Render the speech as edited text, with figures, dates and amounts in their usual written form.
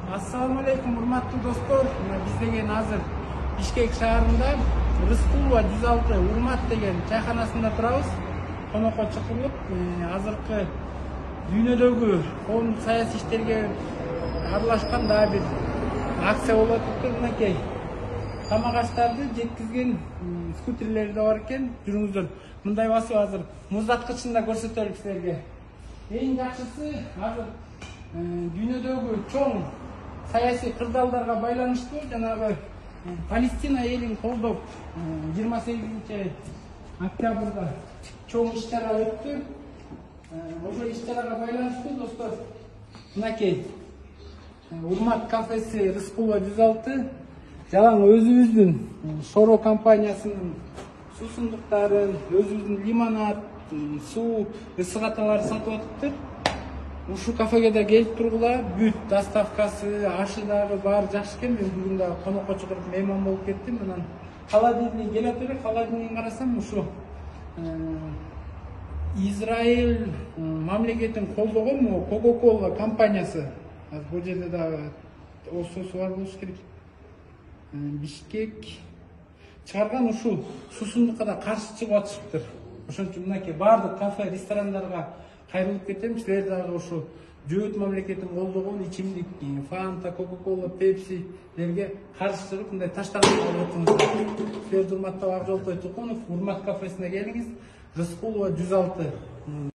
Assalamu alaikum урматтуу достор. Биз деген азыр Бишкек шаарында Рыскулова 106 Урмат деген чайханасында турабыз. Конокко чакырылып, азыркы дүйнөдөгү коомдук саясий иштерге аралашкан дагы бир акция болуп атыптыр. Мынакей тамак аштарды жеткизген скутерлер да бар экен. Жүрүңүздөр. Мындай басып азыр муздаткычында көрсөтөлүк силерге. Эң жакшысы азыр дүйнөдөгү чоң саясий кырдаалдарга байланыштуу жанагы Палестина элин колдоп 28 октябрда чоң иш-чара өттү. Ошол иш-чарага байланыштуу достор, мынакей Урмат кафеси Рыскулова 106 жалаң өзүбүздүн Шоро компаниясынын суусундуктарын, өзүбүздүн лимонад, суу, ысык аталарды сатып атыптыр. Ушул кафеге да келип тургула, бүт доставкасы, ашы дагы баары жакшы экен. Мен бүгүн дагы конокко чыгып мейман болуп кеттим. Анан холодильник келип атыр. Холодильникин карасам ушу Израиль мамлекетин колдогон Coca-Cola компаниясы. Бул жерде дагы осусу бар болуш керек. Бишкек чыгарган ушул суусундукка да каршы чыгып атышыптыр. Ошон үчүн мынакей баардык кафе, ресторандарга кайрылып кетем. Силер дагы ушу жөөт мамлекетин колдогон ичимдик Фанта, Coca-Cola, Pepsi'лерге каршы чыгып мындай таштанып калып. Силерди урматтап Акжолтой Тукунов Урмат кафесине келиңиз. Рыскулова 106.